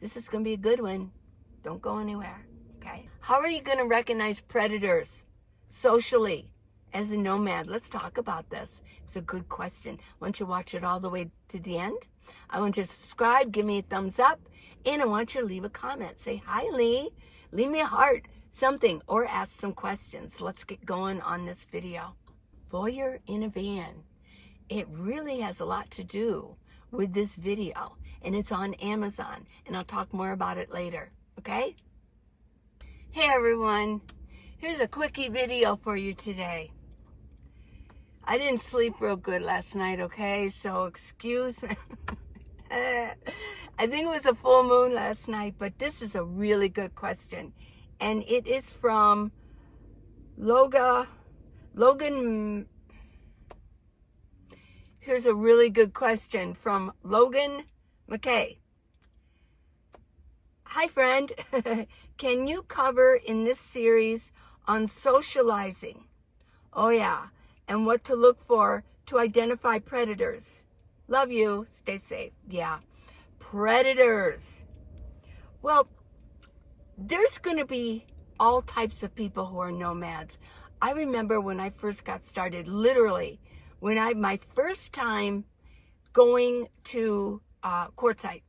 This is going to be a good one. Don't go anywhere, okay? How are you going to recognize predators socially as a nomad? Let's talk about this. It's a good question. I want you to watch it all the way to the end. I want you to subscribe, give me a thumbs up, and I want you to leave a comment. Say, hi, Lee. Leave me a heart, something, or ask some questions. Let's get going on this video. Voyeur in a van. It really has a lot to do with this video, and it's on Amazon, and I'll talk more about it later, okay? Hey everyone, here's a quickie video for you today. I didn't sleep real good last night, okay? So excuse me. I think it was a full moon last night, but this is a really good question. And it is from Logan. Here's a really good question from Logan McKay. Hi, friend. Can you cover in this series on socializing? Oh, yeah. And what to look for to identify predators. Love you. Stay safe. Yeah. Predators. Well, there's going to be all types of people who are nomads. I remember when I first got started, literally, when my first time going to Quartzsite,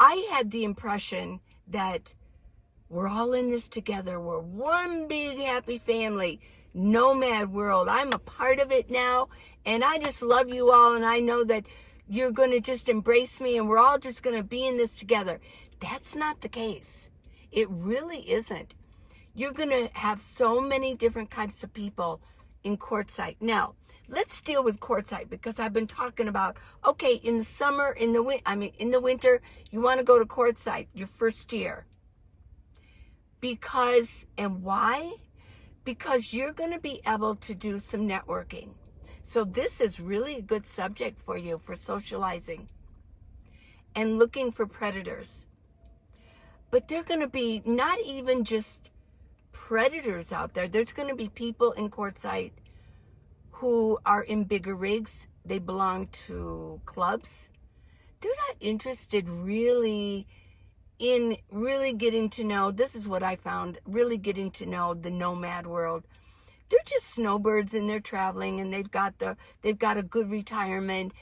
I had the impression that we're all in this together. We're one big happy family, nomad world. I'm a part of it now, and I just love you all, and I know that you're going to just embrace me, and we're all just going to be in this together. That's not the case. It really isn't. You're going to have so many different types of people in Quartzsite. Now, let's deal with Quartzsite because I've been talking about, okay, in the summer, in the winter, you want to go to Quartzsite your first year. Because, and why? Because you're going to be able to do some networking. So this is really a good subject for you for socializing and looking for predators. But they're going to be not even just predators out there. There's going to be people in Quartzsite who are in bigger rigs. They belong to clubs. They're not interested really in getting to know, this is what I found, really getting to know the nomad world. They're just snowbirds and they're traveling and they've got a good retirement.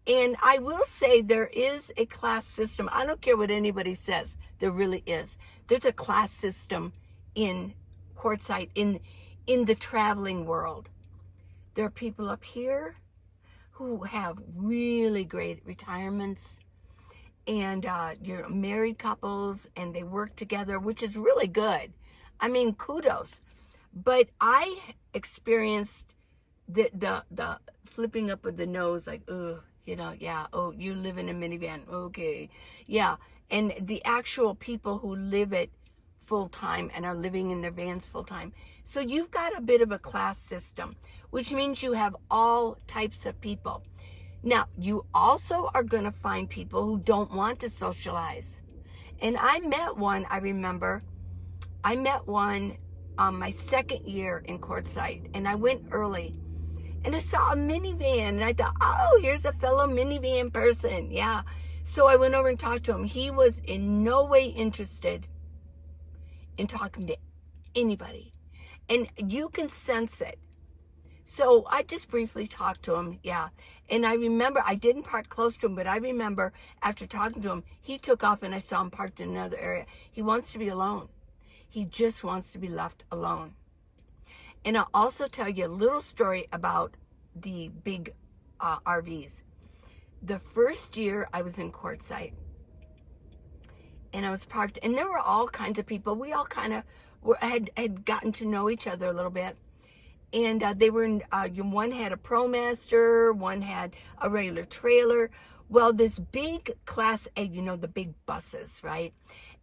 And I will say there is a class system. I don't care what anybody says. There really is. There's a class system in Quartzsite, in the traveling world. There are people up here who have really great retirements, and you're married couples, and they work together, which is really good. I mean, kudos. But I experienced the flipping up of the nose, like, oh, you know, yeah, oh, you live in a minivan, okay, yeah. And the actual people who live it full-time and are living in their vans full-time. So you've got a bit of a class system, which means you have all types of people. Now, you also are going to find people who don't want to socialize. And I met one, I remember, my second year in Quartzsite, and I went early. And I saw a minivan, and I thought, oh, here's a fellow minivan person. Yeah. So I went over and talked to him. He was in no way interested in talking to anybody. And you can sense it. So I just briefly talked to him, yeah. And I remember, I didn't park close to him, but I remember after talking to him, he took off and I saw him parked in another area. He wants to be alone. He just wants to be left alone. And I'll also tell you a little story about the big RVs. The first year I was in Quartzsite, and I was parked, and there were all kinds of people. We all kind of had gotten to know each other a little bit. And they were in, one had a ProMaster, one had a regular trailer. Well, this big Class A, you know, the big buses, right?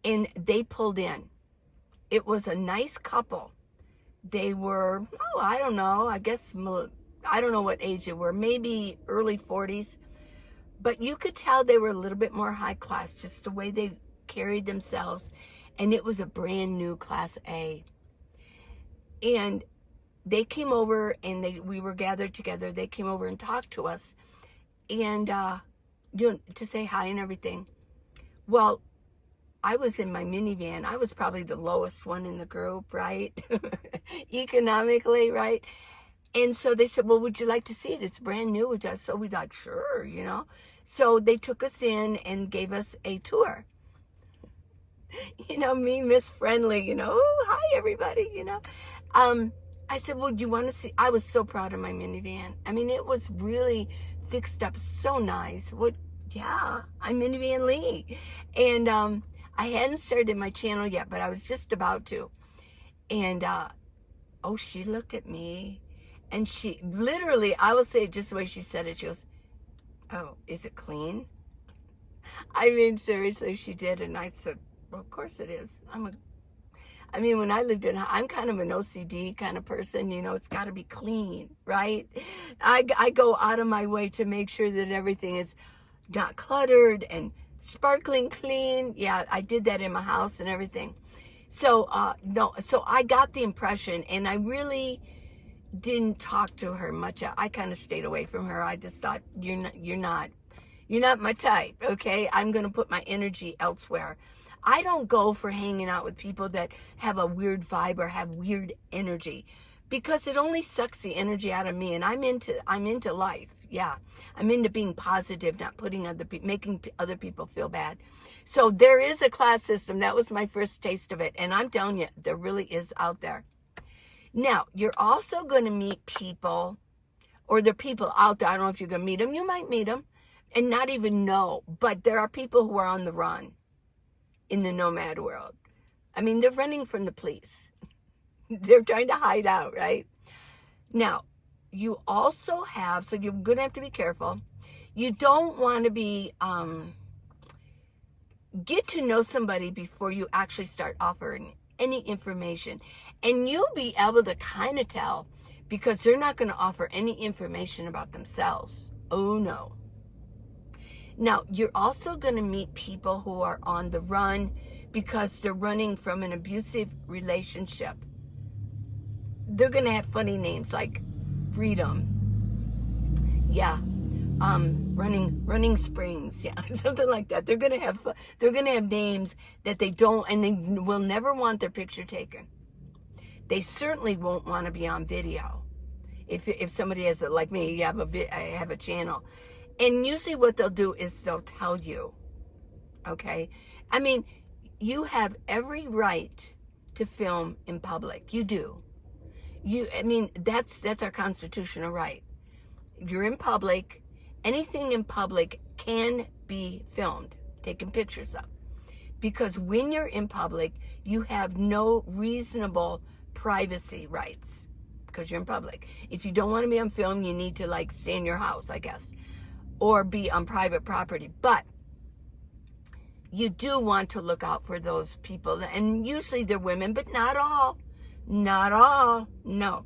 And they pulled in. It was a nice couple. They were, oh, I don't know, I guess, I don't know what age they were, maybe early 40s. But you could tell they were a little bit more high class, just the way they carried themselves. And it was a brand new Class A. And they came over, and we were gathered together. They came over and talked to us, and to say hi and everything. Well, I was in my minivan. I was probably the lowest one in the group, right? Economically, right? And so they said, well, would you like to see it? It's brand new. So we like, sure, you know. So they took us in and gave us a tour. You know, me, Miss Friendly, you know, oh, hi, everybody, you know. I said, well, do you want to see? I was so proud of my minivan. I mean, it was really fixed up so nice. Yeah, I'm Minivan Lee. And I hadn't started my channel yet, but I was just about to. And, oh, she looked at me. And she literally, I will say it just the way she said it. She goes, oh, is it clean? I mean, seriously, she did. And I said, well, of course it is. When I lived I'm kind of an OCD kind of person, you know, it's got to be clean, right? I go out of my way to make sure that everything is not cluttered and sparkling clean. Yeah, I did that in my house and everything. So, no, so I got the impression, and I really didn't talk to her much. I kind of stayed away from her. I just thought, you're not my type, okay? I'm going to put my energy elsewhere. I don't go for hanging out with people that have a weird vibe or have weird energy, because it only sucks the energy out of me. And I'm into life. Yeah, I'm into being positive, not making other people feel bad. So there is a class system. That was my first taste of it, and I'm telling you, there really is out there. Now, you're also going to meet people, or there are people out there. I don't know if you're going to meet them. You might meet them and not even know. But there are people who are on the run in the nomad world. I mean, they're running from the police. They're trying to hide out, right? Now, you also have, so you're going to have to be careful. You don't want to be, get to know somebody before you actually start offering any information. And you'll be able to kind of tell, because they're not going to offer any information about themselves. Oh no. Now, you're also going to meet people who are on the run because they're running from an abusive relationship. They're going to have funny names like Freedom. Yeah. Running Springs, yeah, something like that. They're gonna have names that they don't, and they will never want their picture taken. They certainly won't want to be on video. If somebody has like me, I have a channel, and usually what they'll do is they'll tell you, okay. I mean, you have every right to film in public. You do. That's our constitutional right. You're in public. Anything in public can be filmed, taken pictures of. Because when you're in public, you have no reasonable privacy rights, because you're in public. If you don't want to be on film, you need to stay in your house, I guess, or be on private property. But you do want to look out for those people, and usually they're women, but not all. Not all, no.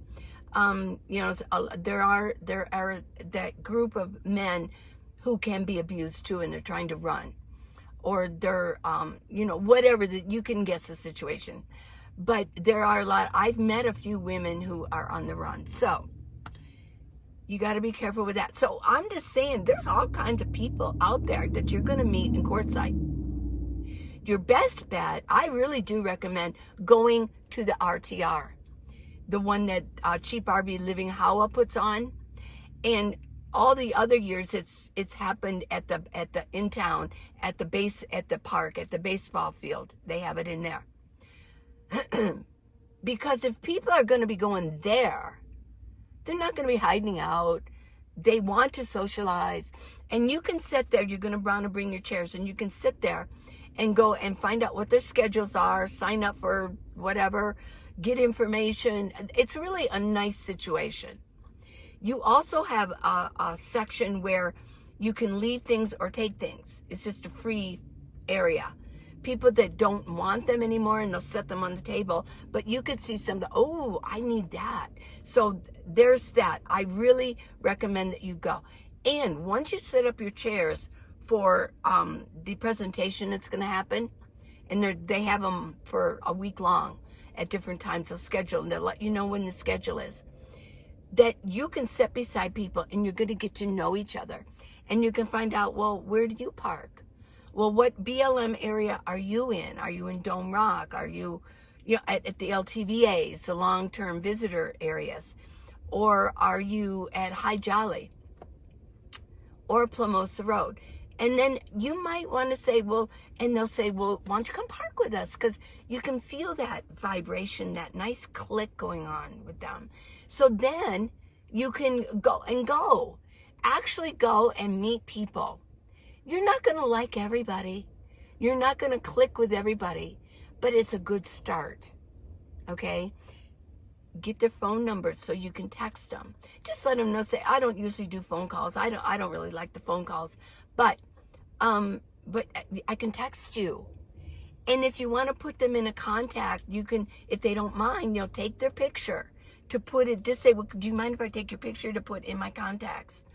There are that group of men who can be abused too, and they're trying to run, or they're, whatever, that you can guess the situation. But there are a lot. I've met a few women who are on the run, so you got to be careful with that. So I'm just saying, there's all kinds of people out there that you're going to meet in Quartzsite. Your best bet, I really do recommend going to the RTR. The one that Cheap RV Living Hawa puts on, and all the other years it's happened at the in town, at the park, at the baseball field. They have it in there. Because if people are going to be going there, they're not going to be hiding out. They want to socialize, and you can sit there. You're going to want to bring your chairs, and you can sit there and go and find out what their schedules are, sign up for whatever, get information. It's really a nice situation. You also have a section where you can leave things or take things. It's just a free area. People that don't want them anymore, and they'll set them on the table, but you could see some, oh, I need that. So there's that. I really recommend that you go. And once you set up your chairs for the presentation that's going to happen, and they have them for a week long at different times. They'll schedule, and they'll let you know when the schedule is. That you can sit beside people, and you're going to get to know each other. And you can find out, well, where do you park? Well, what BLM area are you in? Are you in Dome Rock? Are you, at the LTVAs, the long-term visitor areas? Or are you at High Jolly or Plamosa Road? And then you might want to say, well, and they'll say, well, why don't you come park with us? Because you can feel that vibration, that nice click going on with them. So then you can go. Actually go and meet people. You're not going to like everybody. You're not going to click with everybody, but it's a good start. Okay? Get their phone numbers so you can text them. Just let them know. Say, I don't usually do phone calls. I don't really like the phone calls, but I can text you. And if you want to put them in a contact, you can, if they don't mind, take their picture to put it. Just say, well, do you mind if I take your picture to put in my contacts?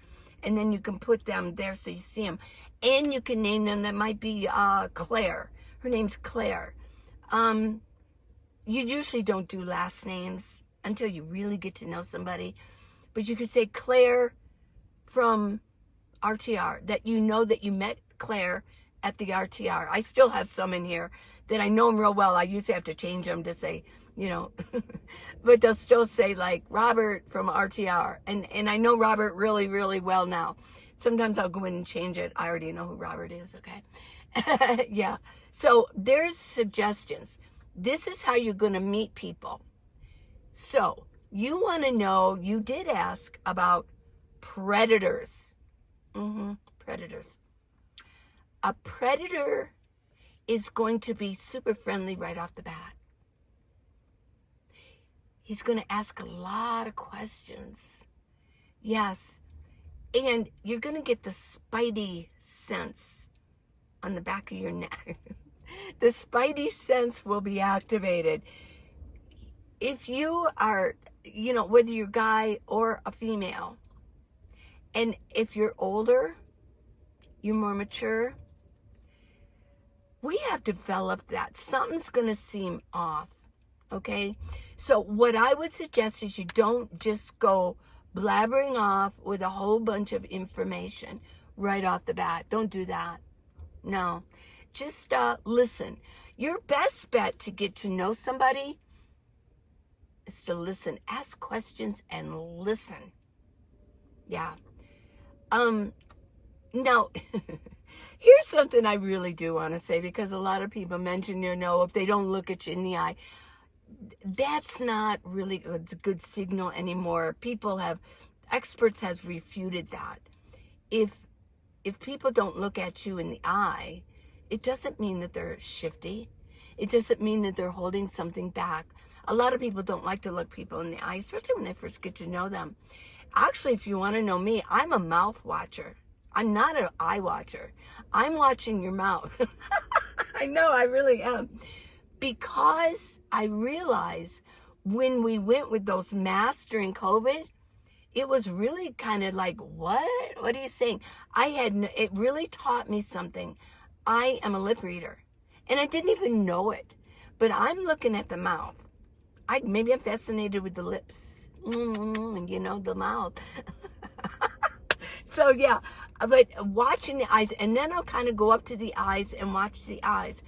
And then you can put them there so you see them. And you can name them. That might be Claire. Her name's Claire. You usually don't do last names until you really get to know somebody. But you could say Claire from RTR, that that you met Claire at the RTR. I still have some in here that I know them real well. I usually have to change them to say, but they'll still say like Robert from RTR. And I know Robert really, really well now. Sometimes I'll go in and change it. I already know who Robert is, okay? Yeah. So there's suggestions. This is how you're going to meet people. So you want to know, you did ask about predators. Predators. A predator is going to be super friendly right off the bat. He's going to ask a lot of questions. Yes. And you're going to get the spidey sense on the back of your neck. The spidey sense will be activated. If you are, whether you're a guy or a female, and if you're older, you're more mature, we have developed that. Something's going to seem off, okay? So what I would suggest is you don't just go blabbering off with a whole bunch of information right off the bat. Don't do that. No. Just listen. Your best bet to get to know somebody is to listen. Ask questions and listen. Yeah. Now, here's something I really do want to say, because a lot of people mention, if they don't look at you in the eye, that's not really a good signal anymore. Experts have refuted that. If people don't look at you in the eye, it doesn't mean that they're shifty. It doesn't mean that they're holding something back. A lot of people don't like to look people in the eye, especially when they first get to know them. Actually, if you want to know me, I'm a mouth watcher. I'm not an eye watcher. I'm watching your mouth. I know, I really am. Because I realized when we went with those masks during COVID, it was really kind of like, what? What are you saying? It really taught me something. I am a lip reader, and I didn't even know it. But I'm looking at the mouth. Maybe I'm fascinated with the lips, the mouth. So yeah, but watching the eyes, and then I'll kind of go up to the eyes and watch the eyes.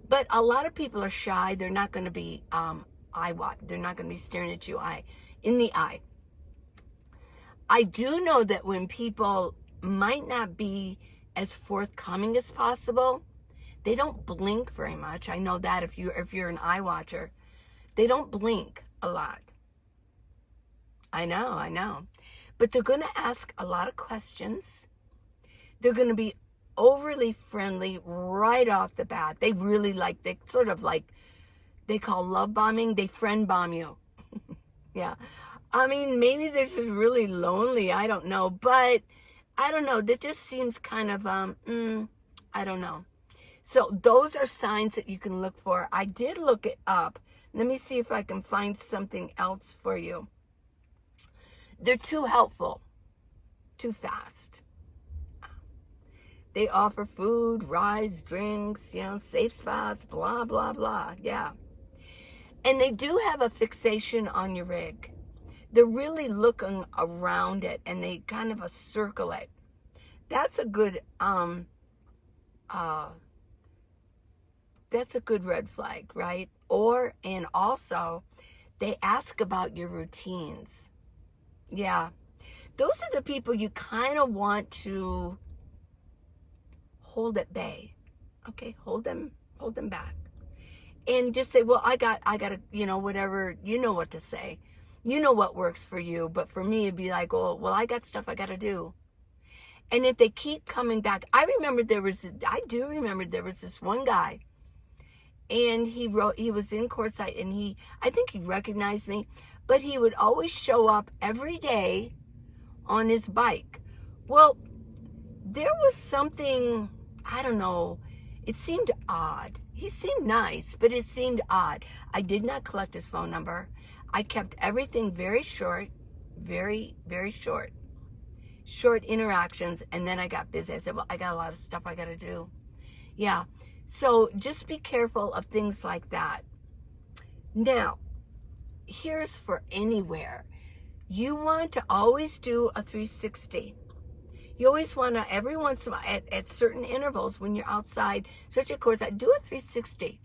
But a lot of people are shy. They're not going to be they're not going to be staring at you in the eye. I do know that when people might not be as forthcoming as possible, they don't blink very much. I know that if you're an eye watcher, they don't blink a lot. I know. But they're going to ask a lot of questions. They're going to be overly friendly right off the bat. They really they call love bombing. They friend bomb you. Yeah. I mean, maybe they're just really lonely. I don't know. But I don't know. That just seems kind of, I don't know. So those are signs that you can look for. I did look it up. Let me see if I can find something else for you. They're too helpful, too fast. They offer food, rides, drinks, safe spots, blah, blah, blah. Yeah. And they do have a fixation on your rig. They're really looking around it, and they kind of circle it. That's a good that's a good red flag, right? And also, they ask about your routines. Yeah. Those are the people you kind of want to hold at bay. Okay, hold them back. And just say, well, I gotta, whatever, you know what to say. You know what works for you. But for me, it'd be like, oh, well, I got stuff I gotta do. And if they keep coming back, I do remember there was this one guy, and he was in Quartzsite, and I think he recognized me, but he would always show up every day on his bike. Well, there was something, I don't know, it seemed odd. He seemed nice, but it seemed odd. I did not collect his phone number. I kept everything very short, very, very short interactions, and then I got busy. I said, well, I got a lot of stuff I got to do. Yeah, so just be careful of things like that. Now, here's for anywhere. You want to always do a 360. You always want to, every once in a while, at certain intervals when you're outside, such a course, I do a 360.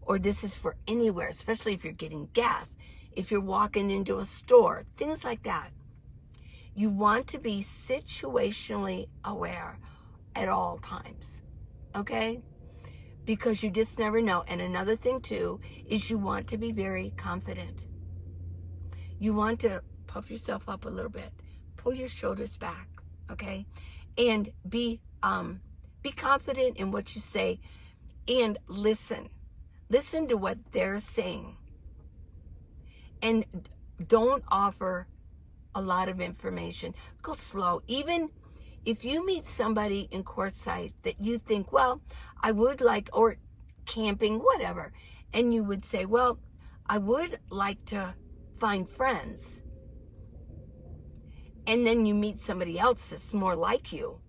Or this is for anywhere, especially if you're getting gas, if you're walking into a store, things like that. You want to be situationally aware at all times, okay? Because you just never know. And another thing too is you want to be very confident. You want to puff yourself up a little bit, pull your shoulders back, okay? And be confident in what you say, and listen to what they're saying, and don't offer a lot of information. Go slow. Even if you meet somebody in Quartzsite that you think, well, I would like, or camping, whatever, and you would say, well, I would like to find friends, and then you meet somebody else that's more like you,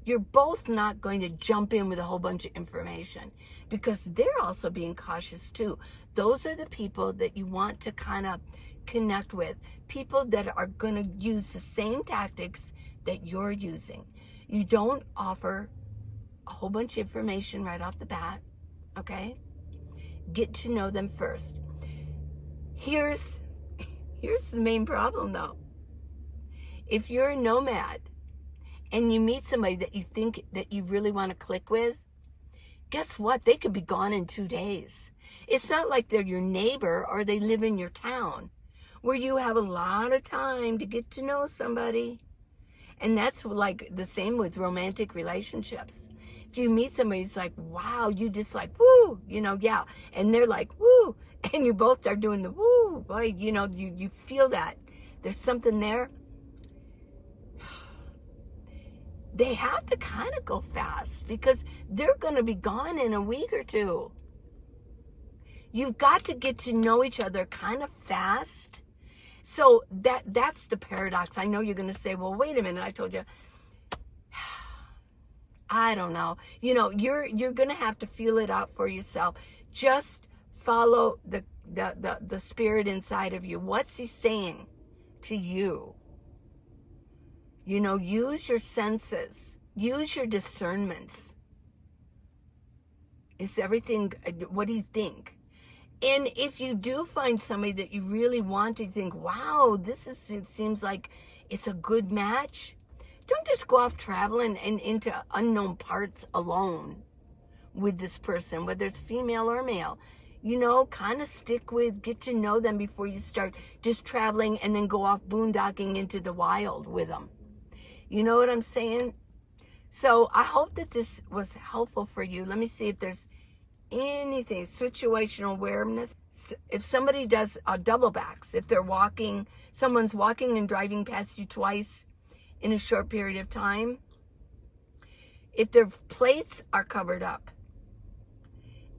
you're both not going to jump in with a whole bunch of information, because they're also being cautious too. Those are the people that you want to kind of connect with, people that are going to use the same tactics that you're using. You don't offer a whole bunch of information right off the bat, okay? Get to know them first. Here's the main problem though. If you're a nomad and you meet somebody that you think that you really want to click with, guess what? They could be gone in 2 days. It's not like they're your neighbor or they live in your town, where you have a lot of time to get to know somebody. And that's like the same with romantic relationships. If you meet somebody who's like, wow, you just like, woo, yeah. And they're like, woo. And you both are doing the woo. Boy, you feel that. There's something there. They have to kind of go fast, because they're going to be gone in a week or two. You've got to get to know each other kind of fast. So that's the paradox. I know you're going to say, well, wait a minute. I told you. I don't know. You're going to have to feel it out for yourself. Just follow the spirit inside of you. What's he saying to you? Use your senses. Use your discernments. Is everything, what do you think? And if you do find somebody that you really want to think, wow, it seems like it's a good match, don't just go off traveling and into unknown parts alone with this person, whether it's female or male. Kind of get to know them before you start just traveling and then go off boondocking into the wild with them. You know what I'm saying? So I hope that this was helpful for you. Let me see if there's anything. Situational awareness. If somebody does double backs, if someone's walking and driving past you twice in a short period of time, if their plates are covered up,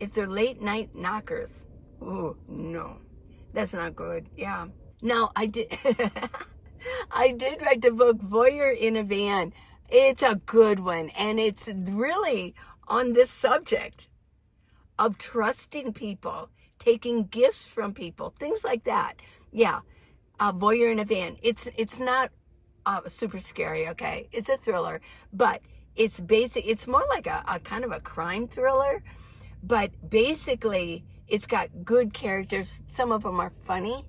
if they're late night knockers, ooh, no, that's not good. Yeah. Now I did write the book Voyeur In A. It's a good one, and it's really on this subject of trusting people, taking gifts from people, things like that. Yeah, Voyeur In A. It's not super scary, okay? It's a thriller, but It's basic. It's more like a kind of a crime thriller, but basically it's got good characters. Some of them are funny,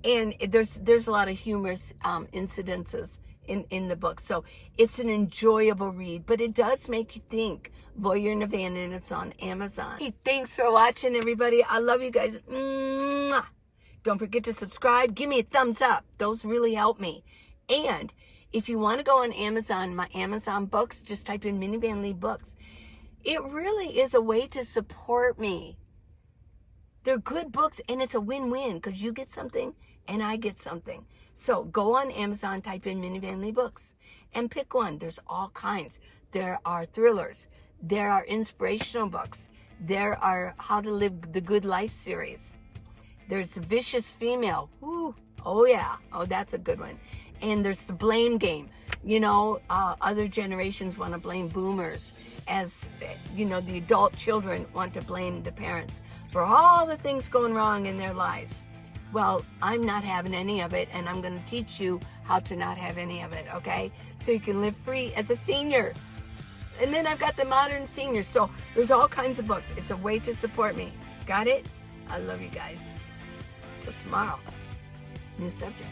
and there's a lot of humorous incidences in the book. So it's an enjoyable read, but it does make you think. Voyeur In A, and it's on Amazon. Hey, thanks for watching, everybody. I love you guys. Mwah. Don't forget to subscribe. Give me a thumbs up. Those really help me. And if you want to go on Amazon, my Amazon books, just type in Minivan Lee books. It really is a way to support me. They're good books, and it's a win-win because you get something and I get something. So go on Amazon, type in Minivan Lee books, and pick one. There's all kinds. There are thrillers. There are inspirational books. There are How to Live the Good Life series. There's Vicious Female. Ooh, oh yeah. Oh, that's a good one. And there's The Blame Game. You know, other generations want to blame boomers, as, you know, the adult children want to blame the parents for all the things going wrong in their lives. Well, I'm not having any of it, and I'm going to teach you how to not have any of it, okay? So you can live free as a senior. And then I've got the modern seniors. So there's all kinds of books. It's a way to support me. Got it? I love you guys. Till tomorrow. New subject.